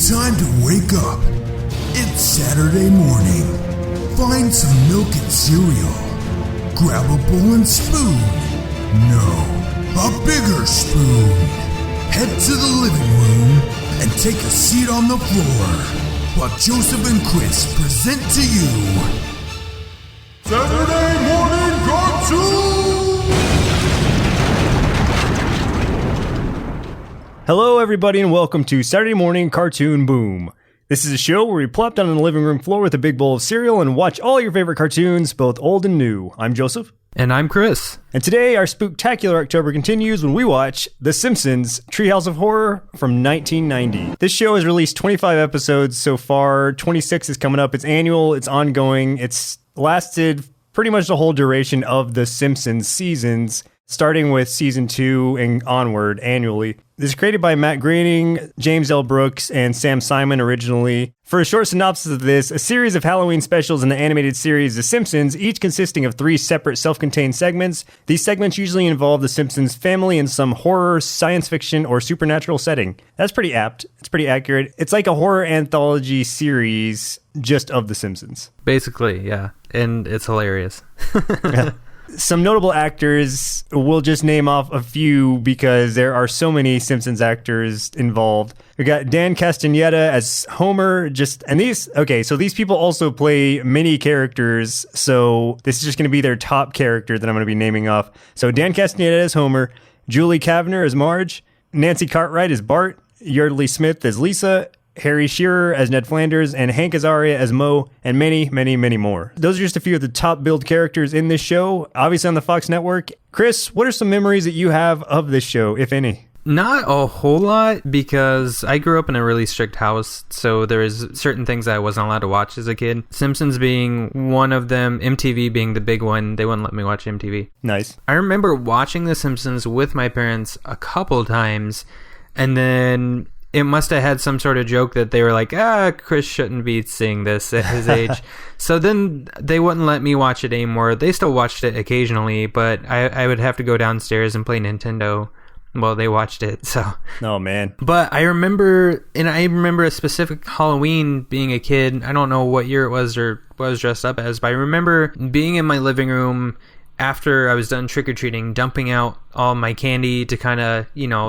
Time to wake up. It's Saturday morning. Find some milk and cereal. Grab a bowl and spoon. No, a bigger spoon. Head to the living room and take a seat on the floor while Joseph and Chris present to you Saturday Morning Cartoon! Hello everybody and welcome to Saturday Morning Cartoon Boom. This is a show where we plop down on the living room floor with a big bowl of cereal and watch all your favorite cartoons, both old and new. I'm Joseph. And I'm Chris. And today our spooktacular October continues when we watch The Simpsons, TREEHOUSE of Horror from 1990. This show has released 25 episodes so far, 26 is coming up, it's annual, it's ongoing, it's lasted pretty much the whole duration of The Simpsons seasons, starting with season 2 and onward annually. This is created by Matt Groening, James L. Brooks, and Sam Simon originally. For a short synopsis of this, a series of Halloween specials in the animated series The Simpsons, each consisting of 3 separate self-contained segments. These segments usually involve the Simpsons family in some horror, science fiction, or supernatural setting. That's pretty apt. It's pretty accurate. It's like a horror anthology series just of The Simpsons. Basically, yeah. And it's hilarious. Some notable actors, we'll just name off a few because there are so many Simpsons actors involved. We got Dan Castaneda as Homer, so these people also play many characters, so this is just going to be their top character that I'm going to be naming off. So Dan Castaneda as Homer, Julie Kavner as Marge, Nancy Cartwright as Bart, Yardley Smith as Lisa, Harry Shearer as Ned Flanders, and Hank Azaria as Moe, and many, many, many more. Those are just a few of the top billed characters in this show, obviously on the Fox network. Chris, what are some memories that you have of this show, if any? Not a whole lot, because I grew up in a really strict house, so there is certain things that I wasn't allowed to watch as a kid. Simpsons being one of them, MTV being the big one. They wouldn't let me watch MTV. Nice. I remember watching The Simpsons with my parents a couple times, and then it must have had some sort of joke that they were like, Chris shouldn't be seeing this at his age. So then they wouldn't let me watch it anymore. They still watched it occasionally, but I would have to go downstairs and play Nintendo while they watched it. So, oh man. But I remember a specific Halloween being a kid. I don't know what year it was or what I was dressed up as, but I remember being in my living room after I was done trick-or-treating, dumping out all my candy to kind of,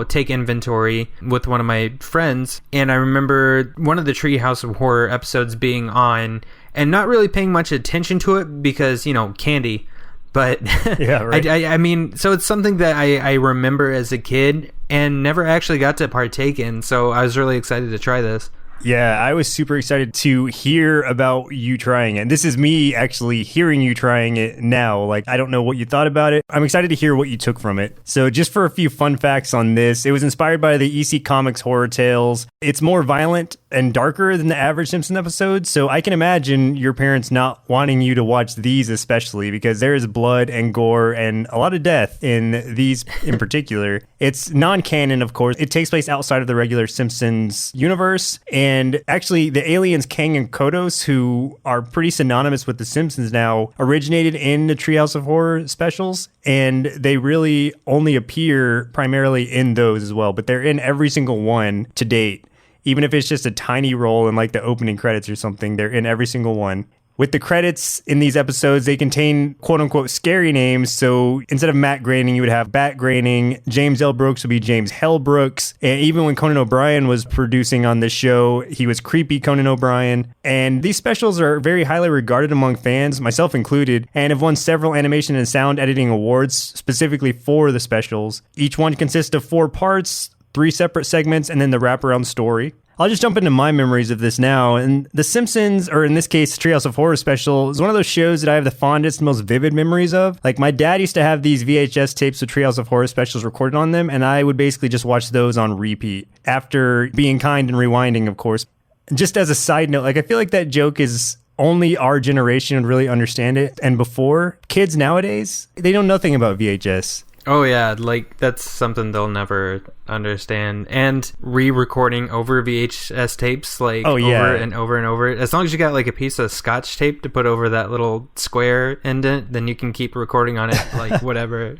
take inventory with one of my friends. And I remember one of the TREEHOUSE of Horror episodes being on and not really paying much attention to it because, candy. But yeah, right. I mean, so it's something that I remember as a kid and never actually got to partake in. So I was really excited to try this. Yeah, I was super excited to hear about you trying it. This is me actually hearing you trying it now. Like, I don't know what you thought about it. I'm excited to hear what you took from it. So just for a few fun facts on this, it was inspired by the EC Comics Horror Tales. It's more violent and darker than the average Simpson episode. So I can imagine your parents not wanting you to watch these especially because there is blood and gore and a lot of death in these in particular. It's non-canon, of course. It takes place outside of the regular Simpsons universe. And actually, the aliens Kang and Kodos, who are pretty synonymous with The Simpsons now, originated in the TREEHOUSE of Horror specials. And they really only appear primarily in those as well. But they're in every single one to date. Even if it's just a tiny role in like the opening credits or something, they're in every single one. With the credits in these episodes, they contain quote-unquote scary names. So instead of Matt Groening, you would have Bat Groening. James L. Brooks would be James Hell Brooks. And even when Conan O'Brien was producing on this show, he was Creepy Conan O'Brien. And these specials are very highly regarded among fans, myself included, and have won several animation and sound editing awards specifically for the specials. Each one consists of 4 parts, 3 separate segments, and then the wraparound story. I'll just jump into my memories of this now. And The Simpsons, or in this case, TREEHOUSE of Horror special, is one of those shows that I have the fondest, most vivid memories of. Like, my dad used to have these VHS tapes with TREEHOUSE of Horror specials recorded on them, and I would basically just watch those on repeat after being kind and rewinding, of course. Just as a side note, like, I feel like that joke is only our generation would really understand it. And before, kids nowadays, they know nothing about VHS. Oh yeah, like that's something they'll never understand. And re-recording over VHS tapes, like over and over and over. As long as you got like a piece of Scotch tape to put over that little square indent, then you can keep recording on it, like whatever.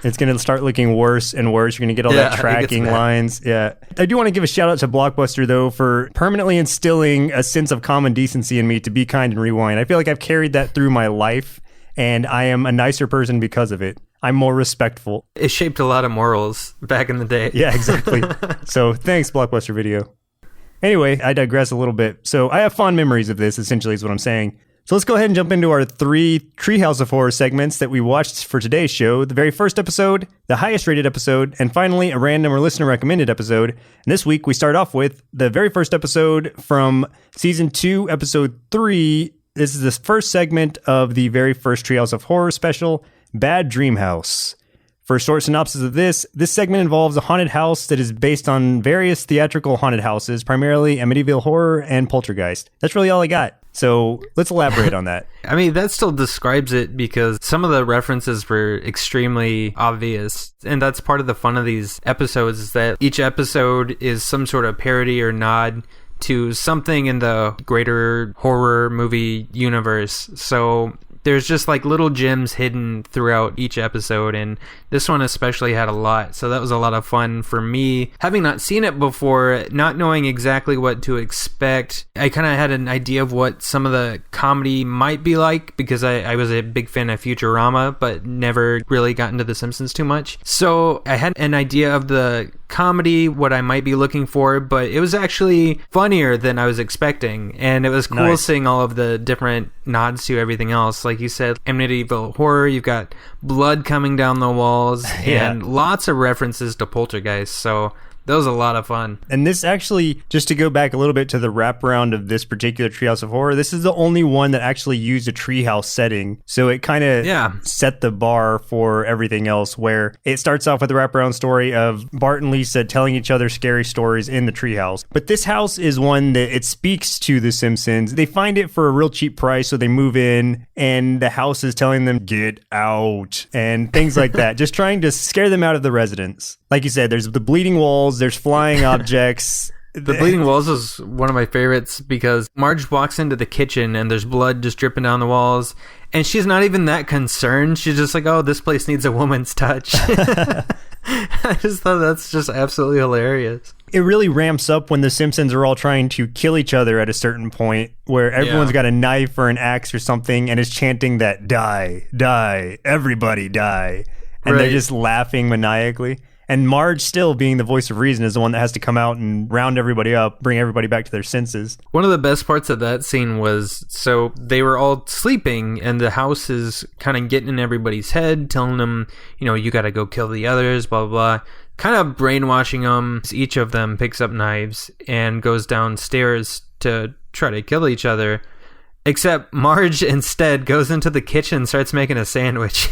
It's going to start looking worse and worse. You're going to get all that tracking lines. Yeah. I do want to give a shout out to Blockbuster, though, for permanently instilling a sense of common decency in me to be kind and rewind. I feel like I've carried that through my life, and I am a nicer person because of it. I'm more respectful. It shaped a lot of morals back in the day. Yeah, exactly. So thanks, Blockbuster Video. Anyway, I digress a little bit. So I have fond memories of this, essentially, is what I'm saying. So let's go ahead and jump into our 3 Treehouse of Horror segments that we watched for today's show. The very first episode, the highest rated episode, and finally a random or listener recommended episode. And this week we start off with the very first episode from season 2, episode 3. This is the first segment of the very first Treehouse of Horror special, Bad Dream House. For a short synopsis of this segment involves a haunted house that is based on various theatrical haunted houses, primarily Amityville Horror and Poltergeist. That's really all I got. So let's elaborate on that. I mean, that still describes it because some of the references were extremely obvious. And that's part of the fun of these episodes, is that each episode is some sort of parody or nod to something in the greater horror movie universe. So there's just like little gems hidden throughout each episode, and this one especially had a lot. So that was a lot of fun for me. Having not seen it before, not knowing exactly what to expect, I kind of had an idea of what some of the comedy might be like, because I was a big fan of Futurama, but never really got into The Simpsons too much. So I had an idea of the comedy, what I might be looking for, but it was actually funnier than I was expecting, and it was cool seeing all of the different nods to everything else. Like you said, Amityville Horror, you've got blood coming down the walls, and lots of references to Poltergeist, so that was a lot of fun. And this actually, just to go back a little bit to the wraparound of this particular Treehouse of Horror, this is the only one that actually used a treehouse setting. So it kind of set the bar for everything else, where it starts off with the wraparound story of Bart and Lisa telling each other scary stories in the treehouse. But this house is one that it speaks to the Simpsons. They find it for a real cheap price, so they move in, and the house is telling them, get out, and things like that. Just trying to scare them out of the residence. Like you said, there's the bleeding walls, there's flying objects. The bleeding walls is one of my favorites because Marge walks into the kitchen and there's blood just dripping down the walls, and she's not even that concerned. She's just like, oh, this place needs a woman's touch. I just thought that's just absolutely hilarious. It really ramps up when the Simpsons are all trying to kill each other at a certain point, where everyone's got a knife or an axe or something and is chanting that die, die, everybody die. And they're just laughing maniacally. And Marge, still being the voice of reason, is the one that has to come out and round everybody up, bring everybody back to their senses. One of the best parts of that scene was, so they were all sleeping, and the house is kind of getting in everybody's head, telling them, you know, you got to go kill the others, blah, blah, blah. Kind of brainwashing them. Each of them picks up knives and goes downstairs to try to kill each other. Except Marge instead goes into the kitchen and starts making a sandwich.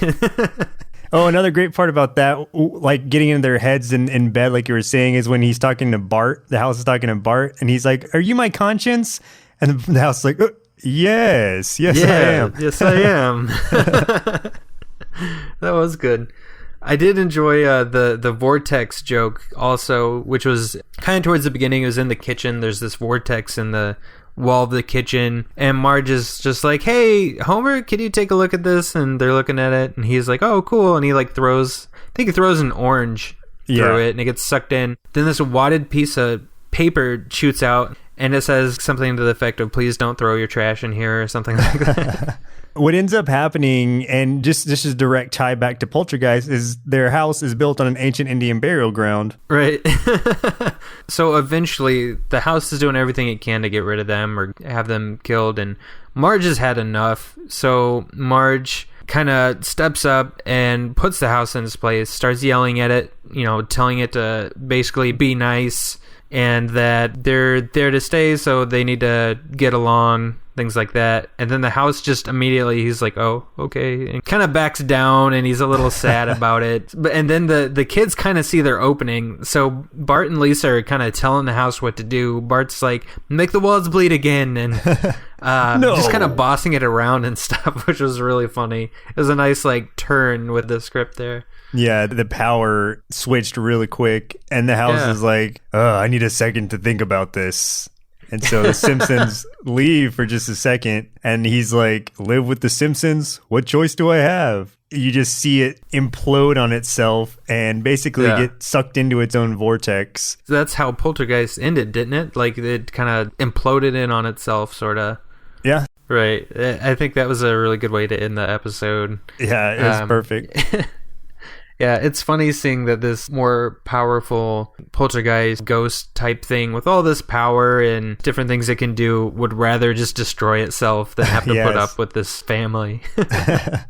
Oh, another great part about that, like getting in their heads in bed, like you were saying, is when he's talking to Bart. The house is talking to Bart, and he's like, are you my conscience? And the house is like, yes, I am. Yes, I am. That was good. I did enjoy the vortex joke also, which was kind of towards the beginning. It was in the kitchen. There's this vortex in the wall of the kitchen, and Marge is just like, hey, Homer, can you take a look at this? And they're looking at it, and he's like, oh, cool. And he like throws an orange through it, and it gets sucked in. Then this wadded piece of paper shoots out, and it says something to the effect of, please don't throw your trash in here, or something like that. What ends up happening, and just this is direct tie back to Poltergeist, is their house is built on an ancient Indian burial ground. Right. So eventually the house is doing everything it can to get rid of them or have them killed, and Marge has had enough. So Marge kind of steps up and puts the house in its place, starts yelling at it, you know, telling it to basically be nice. and that they're there to stay, so they need to get along, things like that. And then the house just immediately, he's like, oh, okay, and kind of backs down, and he's a little sad about it. And then the kids kind of see their opening, so Bart and Lisa are kind of telling the house what to do. Bart's like, make the walls bleed again, and No. just kind of bossing it around and stuff, which was really funny. It was a nice like turn with the script there. Yeah, the power switched really quick, and the house is like, I need a second to think about this. And so the Simpsons leave for just a second, and he's like, live with the Simpsons? What choice do I have? You just see it implode on itself and basically get sucked into its own vortex. So that's how Poltergeist ended, didn't it? Like, it kind of imploded in on itself, sort of. Yeah. Right. I think that was a really good way to end the episode. Yeah, it was perfect. Yeah, it's funny seeing that this more powerful poltergeist ghost type thing with all this power and different things it can do would rather just destroy itself than have to put up with this family. That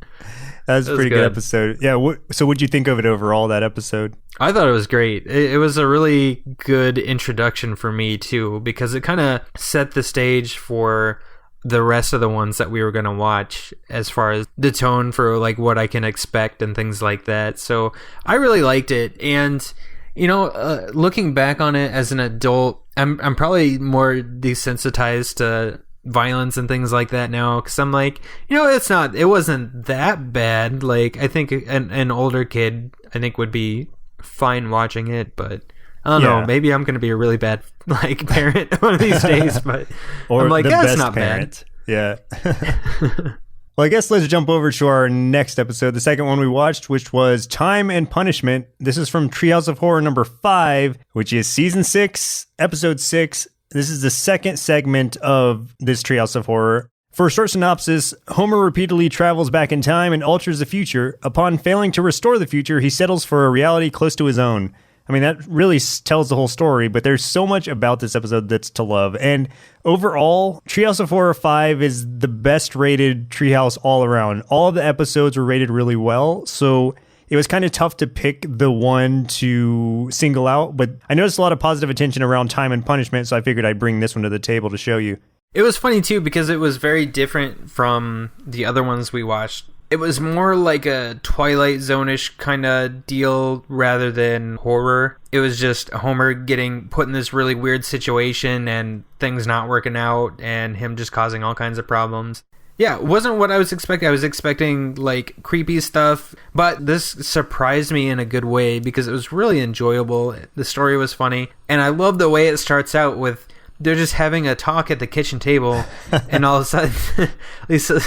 was a pretty good episode. Yeah, so what'd you think of it overall, that episode? I thought it was great. It was a really good introduction for me, too, because it kind of set the stage for the rest of the ones that we were going to watch as far as the tone for like what I can expect and things like that. So I really liked it. And, you know, looking back on it as an adult, I'm probably more desensitized to violence and things like that now, because I'm like, you know, it wasn't that bad. Like, I think an older kid, I think, would be fine watching it, but I don't know, maybe I'm going to be a really bad like parent one of these days, but or I'm like, that's not parent. bad. Yeah. Well, I guess let's jump over to our next episode, the second one we watched, which was Time and Punishment. This is from Treehouse of Horror number 5, which is season 6, episode 6. This is the second segment of this Treehouse of Horror. For a short synopsis, Homer repeatedly travels back in time and alters the future. Upon failing to restore the future, he settles for a reality close to his own. I mean, that really tells the whole story, but there's so much about this episode that's to love. And overall, Treehouse of Horror 5 is the best rated Treehouse all around. All of the episodes were rated really well, so it was kind of tough to pick the one to single out. But I noticed a lot of positive attention around Time and Punishment, so I figured I'd bring this one to the table to show you. It was funny, too, because it was very different from the other ones we watched. It was more like a Twilight Zone-ish kind of deal rather than horror. It was just Homer getting put in this really weird situation and things not working out and him just causing all kinds of problems. Yeah, it wasn't what I was expecting. I was expecting like creepy stuff, but this surprised me in a good way because it was really enjoyable. The story was funny, and I love the way it starts out with they're just having a talk at the kitchen table, and all of a sudden, Lisa...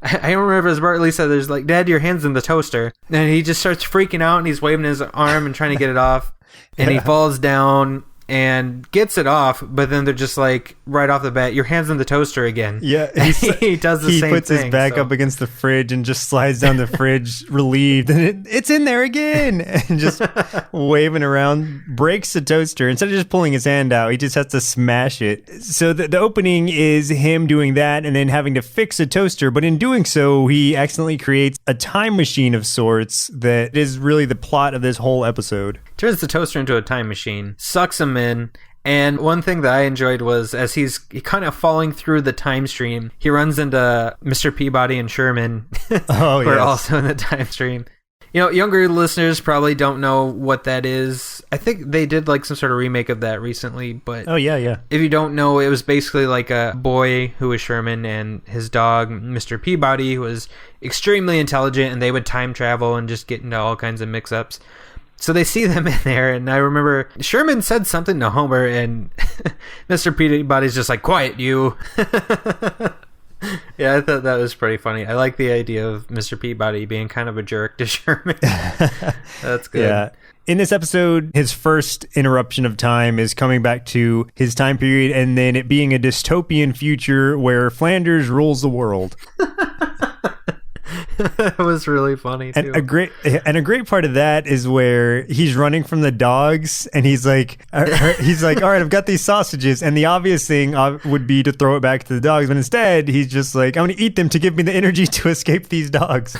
I don't remember as Bart Lisa, there's like, Dad, your hand's in the toaster. And he just starts freaking out and he's waving his arm and trying to get it off. And he falls down and gets it off, but then they're just like, right off the bat, your hand's in the toaster again. Yeah, he does the same thing. He puts his back up against the fridge and just slides down the fridge, relieved, and it's in there again, and just waving around, breaks the toaster. Instead of just pulling his hand out, he just has to smash it. So the opening is him doing that and then having to fix a toaster, but in doing so, he accidentally creates a time machine of sorts that is really the plot of this whole episode. Turns the toaster into a time machine, sucks him in, and one thing that I enjoyed was as he's kind of falling through the time stream, he runs into Mr. Peabody and Sherman, who are also in the time stream. You know, younger listeners probably don't know what that is. I think they did like some sort of remake of that recently, but if you don't know, it was basically like a boy who was Sherman and his dog, Mr. Peabody, who was extremely intelligent, and they would time travel and just get into all kinds of mix-ups. So they see them in there, and I remember Sherman said something to Homer, and Mr. Peabody's just like, quiet, you. Yeah, I thought that was pretty funny. I like the idea of Mr. Peabody being kind of a jerk to Sherman. That's good. Yeah. In this episode, his first interruption of time is coming back to his time period, and then it being a dystopian future where Flanders rules the world. That was really funny too. And a great part of that is where he's running from the dogs, and he's like, all right, I've got these sausages, and the obvious thing would be to throw it back to the dogs, but instead he's just like, I'm going to eat them to give me the energy to escape these dogs.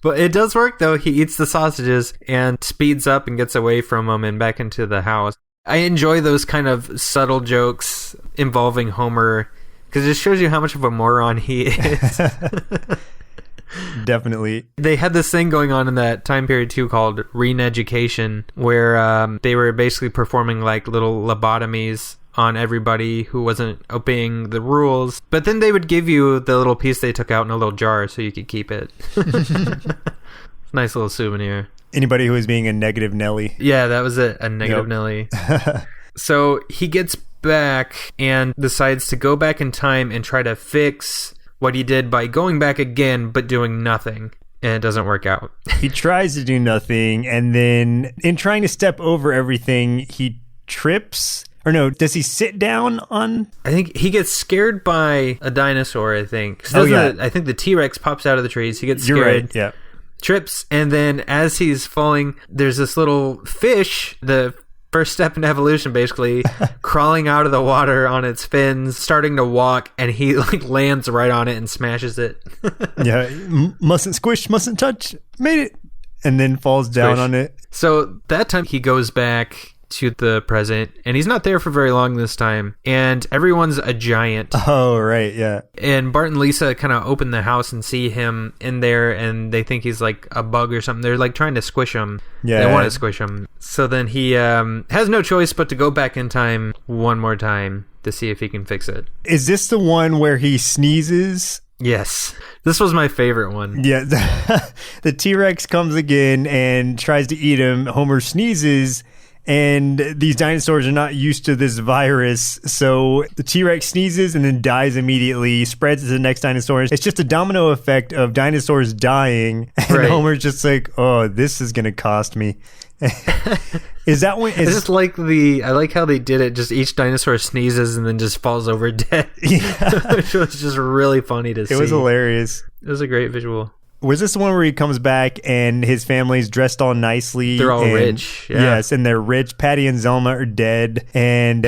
But it does work though. He eats the sausages and speeds up and gets away from them and back into the house. I enjoy those kind of subtle jokes involving Homer because it shows you how much of a moron he is. Definitely. They had this thing going on in that time period too called Re-Education, where they were basically performing like little lobotomies on everybody who wasn't obeying the rules. But then they would give you the little piece they took out in a little jar so you could keep it. Nice little souvenir. Anybody who was being a negative Nelly. Yeah, that was it. A negative Nelly. So he gets back and decides to go back in time and try to fix what he did by going back again but doing nothing, and it doesn't work out. He tries to do nothing, and then in trying to step over everything, he trips. Or no, does he sit down on... I think he gets scared by a dinosaur, I think. I think the T-Rex pops out of the trees. He gets scared. You're right, yeah. Trips, and then as he's falling, there's this little fish, the first step in evolution basically, crawling out of the water on its fins, starting to walk, and he like lands right on it and smashes it. Yeah, mustn't squish, mustn't touch, made it, and then falls down on it. So that time he goes back to the present, and he's not there for very long this time, and everyone's a giant. Oh, right, yeah. And Bart and Lisa kind of open the house and see him in there, and they think he's like a bug or something. They're like trying to squish him. Yeah. They want to squish him. So then he has no choice but to go back in time one more time to see if he can fix it. Is this the one where he sneezes? Yes. This was my favorite one. Yeah. The T-Rex comes again and tries to eat him. Homer sneezes, and these dinosaurs are not used to this virus, so the T-Rex sneezes and then dies immediately, spreads to the next dinosaur. It's just a domino effect of dinosaurs dying, and right. Homer's just like, oh, this is going to cost me. Is that when... I just like I like how they did it, just each dinosaur sneezes and then just falls over dead. Yeah. Which was just really funny to see. It was hilarious. It was a great visual. Was this the one where he comes back and his family's dressed all nicely? They're all rich. Yeah. Yes, and they're rich. Patty and Zelma are dead. And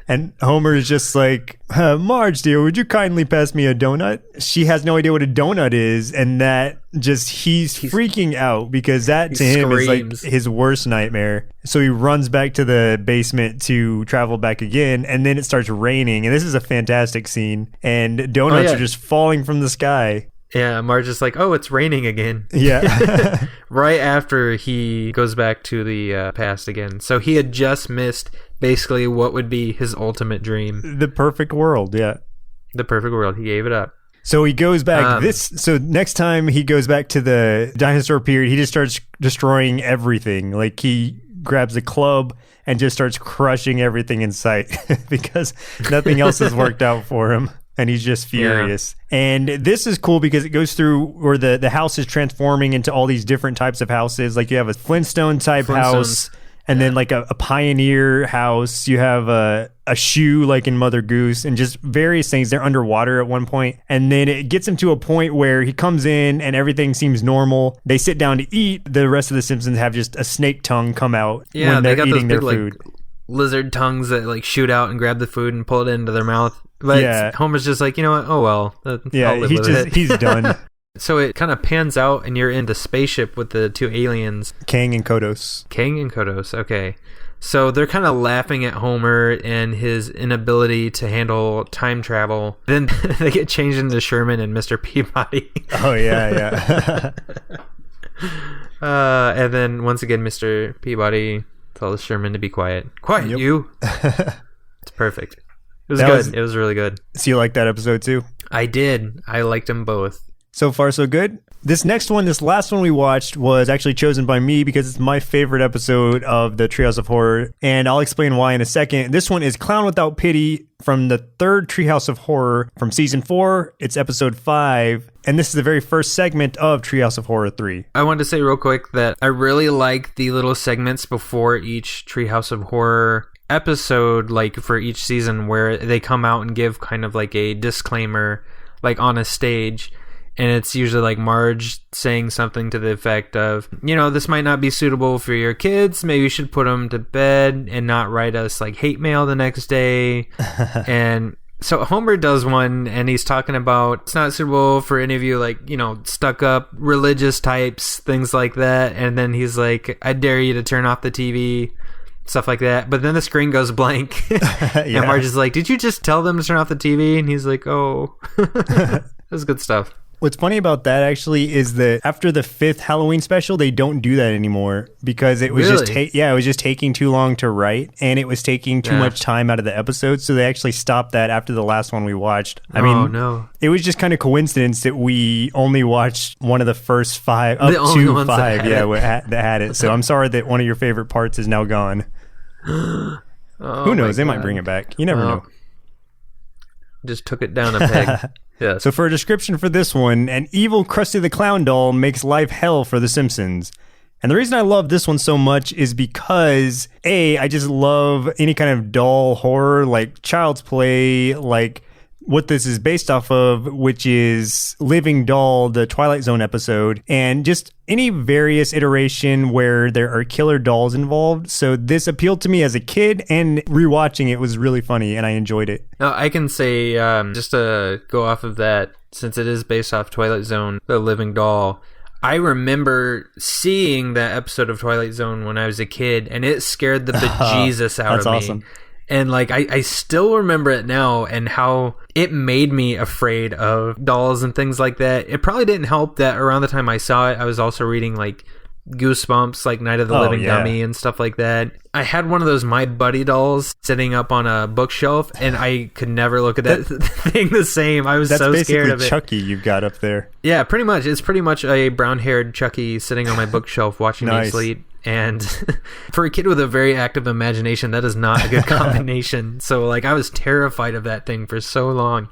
and Homer is just like, Marge, dear, would you kindly pass me a donut? She has no idea what a donut is. And that just, he's freaking out because that to him is like his worst nightmare. So he runs back to the basement to travel back again. And then it starts raining. And this is a fantastic scene. And donuts are just falling from the sky. Yeah, Marge is like, oh, it's raining again. Yeah. Right after he goes back to the past again. So he had just missed basically what would be his ultimate dream. The perfect world, yeah. The perfect world. He gave it up. So he goes back so next time he goes back to the dinosaur period, he just starts destroying everything. Like he grabs a club and just starts crushing everything in sight because nothing else has worked out for him. And he's just furious. Yeah. And this is cool because it goes through where the house is transforming into all these different types of houses. Like you have a Flintstone type house, and then like a pioneer house. You have a shoe like in Mother Goose, and just various things. They're underwater at one point. And then it gets him to a point where he comes in and everything seems normal. They sit down to eat. The rest of the Simpsons have just a snake tongue come out when they're eating their food. Like, lizard tongues that like shoot out and grab the food and pull it into their mouth. But Homer's just like, you know what? Oh, well. He's done. So it kind of pans out and you're in the spaceship with the two aliens. Kang and Kodos. Okay. So they're kind of laughing at Homer and his inability to handle time travel. Then they get changed into Sherman and Mr. Peabody. Oh, yeah. And then once again, Mr. Peabody tells Sherman to be quiet. Quiet, you! It's perfect. It was good. It was really good. So you liked that episode too? I did. I liked them both. So far, so good. This last one we watched was actually chosen by me because it's my favorite episode of the Treehouse of Horror, and I'll explain why in a second. This one is Clown Without Pity from the third Treehouse of Horror from season 4. It's episode 5, and this is the very first segment of Treehouse of Horror 3. I wanted to say real quick that I really like the little segments before each Treehouse of Horror episode, like for each season, where they come out and give kind of like a disclaimer, like on a stage. And it's usually like Marge saying something to the effect of, you know, this might not be suitable for your kids. Maybe you should put them to bed and not write us like hate mail the next day. And So Homer does one, and he's talking about it's not suitable for any of you, like, stuck up religious types, things like that. And then he's like, I dare you to turn off the TV, stuff like that. But then the screen goes blank. And Marge is like, did you just tell them to turn off the TV? And he's like, oh. That was good stuff. What's funny about that actually is that after the 5th Halloween special, they don't do that anymore because it was it was just taking too long to write, and it was taking too much time out of the episode. So they actually stopped that after the last one we watched. I mean, no. It was just kind of coincidence that we only watched one of the first 5 up to 5 that had it. So I'm sorry that one of your favorite parts is now gone. Who knows? They might bring it back. You never know. Just took it down a peg. Yeah. So for a description for this one, an evil Krusty the Clown doll makes life hell for the Simpsons. And the reason I love this one so much is because, A, I just love any kind of doll horror, like Child's Play, like what this is based off of, which is Living Doll, the Twilight Zone episode, and just any various iteration where there are killer dolls involved. So this appealed to me as a kid, and rewatching it was really funny, and I enjoyed it. Now, I can say, just to go off of that, since it is based off Twilight Zone, the Living Doll, I remember seeing that episode of Twilight Zone when I was a kid, and it scared the bejesus out of me. That's awesome. And like I still remember it now, and how it made me afraid of dolls and things like that. It probably didn't help that around the time I saw it, I was also reading like Goosebumps, like Night of the Living Dummy and stuff like that. I had one of those My Buddy dolls sitting up on a bookshelf, and I could never look at that thing the same. I was so scared of it. That's basically Chucky you've got up there. Yeah, pretty much. It's pretty much a brown-haired Chucky sitting on my bookshelf watching me sleep. And for a kid with a very active imagination, that is not a good combination. So like I was terrified of that thing for so long.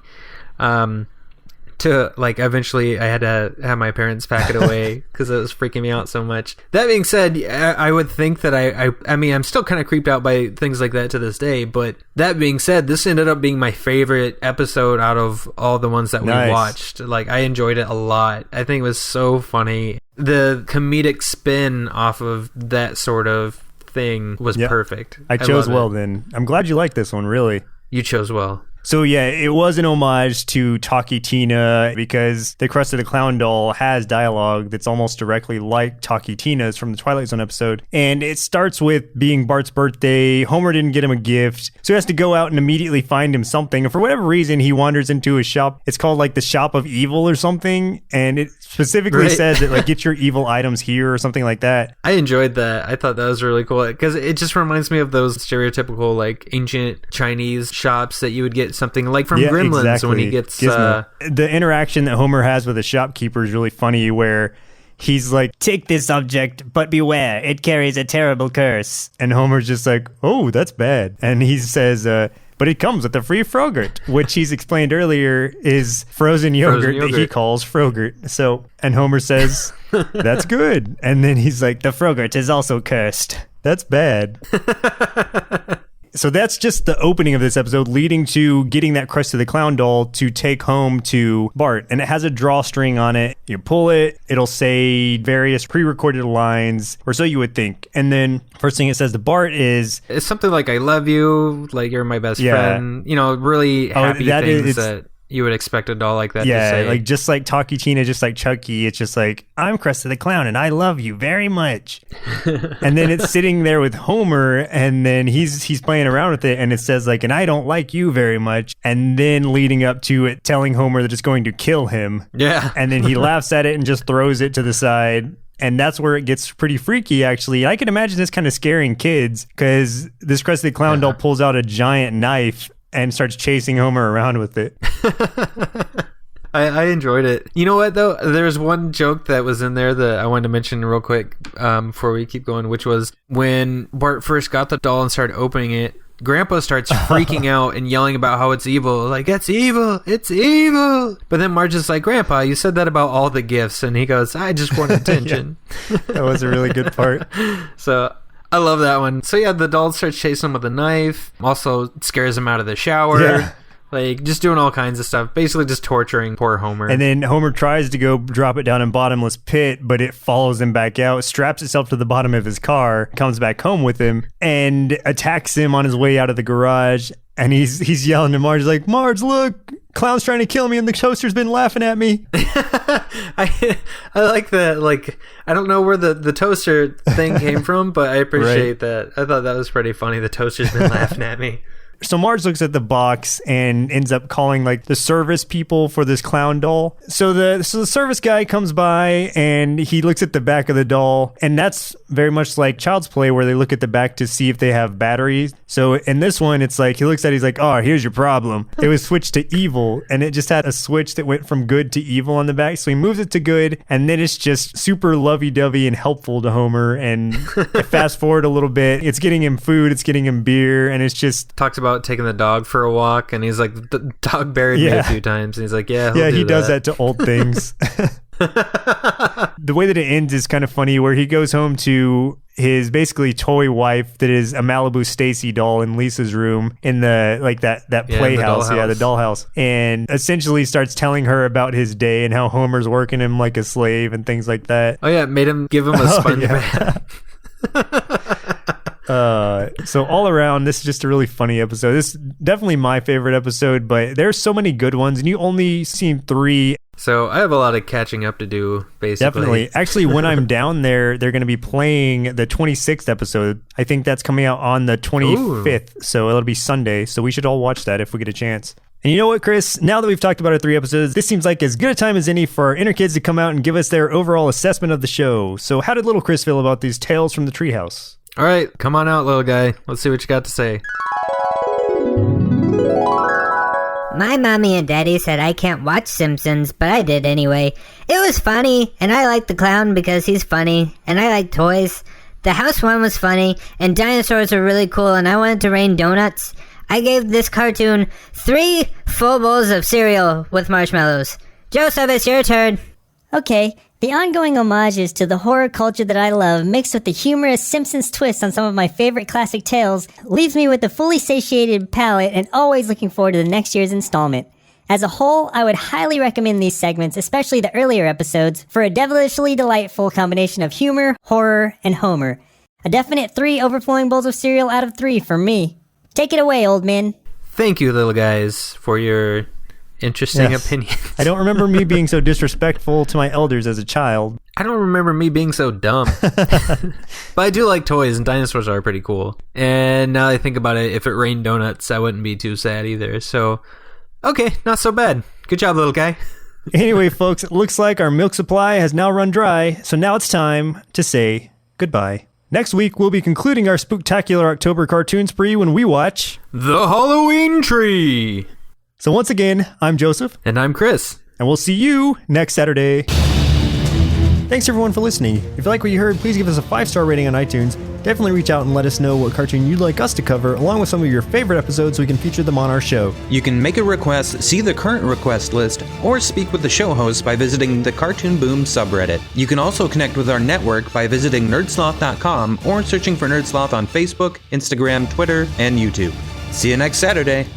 To like eventually I had to have my parents pack it away because it was freaking me out so much. That being said, I would think that I mean, I'm still kind of creeped out by things like that to this day, but that being said, this ended up being my favorite episode out of all the ones that we watched. Like I enjoyed it a lot. I think it was so funny. The comedic spin off of that sort of thing was perfect. I chose well then. I'm glad you liked this one, really. You chose well. So yeah, it was an homage to Talkie Tina because the Krusty the Clown doll has dialogue that's almost directly like Talkie Tina's from the Twilight Zone episode. And it starts with being Bart's birthday. Homer didn't get him a gift, so he has to go out and immediately find him something. And for whatever reason, he wanders into a shop. It's called like the Shop of Evil or something. And it specifically says that like get your evil items here or something like that. I enjoyed that. I thought that was really cool because it just reminds me of those stereotypical like ancient Chinese shops that you would get something like from Gremlins when he gets the interaction that Homer has with the shopkeeper is really funny, where he's like, take this object, but beware, it carries a terrible curse. And Homer's just like, oh, that's bad. And he says, but it comes with a free Frogurt, which he's explained earlier is frozen yogurt that he calls Frogurt. So, and Homer says, that's good. And then he's like, the Frogurt is also cursed. That's bad. So that's just the opening of this episode, leading to getting that Krusty the Clown doll to take home to Bart. And it has a drawstring on it. You pull it, it'll say various pre-recorded lines, or so you would think. And then first thing it says to Bart is... It's something like, I love you, like you're my best friend. You know, really happy things that you would expect a doll like that to say. Yeah, like just like Talkie Tina, just like Chucky, it's just like, I'm Krusty the Clown and I love you very much. And then it's sitting there with Homer, and then he's playing around with it, and it says like, and I don't like you very much. And then leading up to it telling Homer that it's going to kill him. Yeah. And then he laughs at it and just throws it to the side. And that's where it gets pretty freaky, actually. I can imagine this kind of scaring kids, because this Krusty the Clown doll pulls out a giant knife and starts chasing Homer around with it. I enjoyed it. You know what, though? There's one joke that was in there that I wanted to mention real quick before we keep going, which was when Bart first got the doll and started opening it, Grandpa starts freaking out and yelling about how it's evil. Like, it's evil! It's evil! But then Marge is like, Grandpa, you said that about all the gifts. And he goes, I just want attention. That was a really good part. So... I love that one. So yeah, the doll starts chasing him with a knife. Also scares him out of the shower. Yeah. Like, just doing all kinds of stuff. Basically just torturing poor Homer. And then Homer tries to go drop it down in Bottomless Pit, but it follows him back out, straps itself to the bottom of his car, comes back home with him, and attacks him on his way out of the garage. And he's yelling to Marge, like, Marge, look, clown's trying to kill me and the toaster's been laughing at me. I like that. Like, I don't know where the toaster thing came from, but I appreciate that. I thought that was pretty funny. The toaster's been laughing at me. So Marge looks at the box and ends up calling like the service people for this clown doll. So the service guy comes by and he looks at the back of the doll, and that's very much like Child's Play, where they look at the back to see if they have batteries. So in this one, it's like he looks at it, he's like, oh, here's your problem. It was switched to evil, and it just had a switch that went from good to evil on the back. So he moves it to good, and then it's just super lovey-dovey and helpful to Homer. And fast forward a little bit, it's getting him food, it's getting him beer, and it's just talks about taking the dog for a walk, and he's like, the dog buried me a few times, and he's like, he does that to old things. The way that it ends is kind of funny, where he goes home to his basically toy wife that is a Malibu Stacy doll in Lisa's room in the like that playhouse, the dollhouse, and essentially starts telling her about his day and how Homer's working him like a slave and things like that. Oh yeah, made him give him a sponge bath. So all around, this is just a really funny episode. This is definitely my favorite episode, but there's so many good ones, and you only seen 3. So I have a lot of catching up to do, basically. Definitely. Actually, when I'm down there, they're going to be playing the 26th episode. I think that's coming out on the 25th, so it'll be Sunday, so we should all watch that if we get a chance. And you know what, Chris? Now that we've talked about our 3 episodes, this seems like as good a time as any for our inner kids to come out and give us their overall assessment of the show. So how did little Chris feel about these tales from the Treehouse? All right, come on out, little guy. Let's see what you got to say. My mommy and daddy said I can't watch Simpsons, but I did anyway. It was funny, and I like the clown because he's funny, and I like toys. The house one was funny, and dinosaurs are really cool, and I wanted to rain donuts. I gave this cartoon 3 full bowls of cereal with marshmallows. Joseph, it's your turn. Okay, the ongoing homages to the horror culture that I love, mixed with the humorous Simpsons twist on some of my favorite classic tales, leaves me with a fully satiated palate and always looking forward to the next year's installment. As a whole, I would highly recommend these segments, especially the earlier episodes, for a devilishly delightful combination of humor, horror, and Homer. A definite 3 overflowing bowls of cereal out of 3 for me. Take it away, old man. Thank you, little guys, for your interesting opinions. I don't remember me being so disrespectful to my elders as a child. I don't remember me being so dumb. But I do like toys, and dinosaurs are pretty cool. And now that I think about it, if it rained donuts, I wouldn't be too sad either. So, okay, not so bad. Good job, little guy. Anyway, folks, it looks like our milk supply has now run dry, so now it's time to say goodbye. Next week, we'll be concluding our spooktacular October cartoon spree when we watch The Halloween Tree. So once again, I'm Joseph. And I'm Chris. And we'll see you next Saturday. Thanks everyone for listening. If you like what you heard, please give us a 5-star rating on iTunes. Definitely reach out and let us know what cartoon you'd like us to cover, along with some of your favorite episodes so we can feature them on our show. You can make a request, see the current request list, or speak with the show host by visiting the Cartoon Boom subreddit. You can also connect with our network by visiting nerdsloth.com or searching for Nerdsloth on Facebook, Instagram, Twitter, and YouTube. See you next Saturday.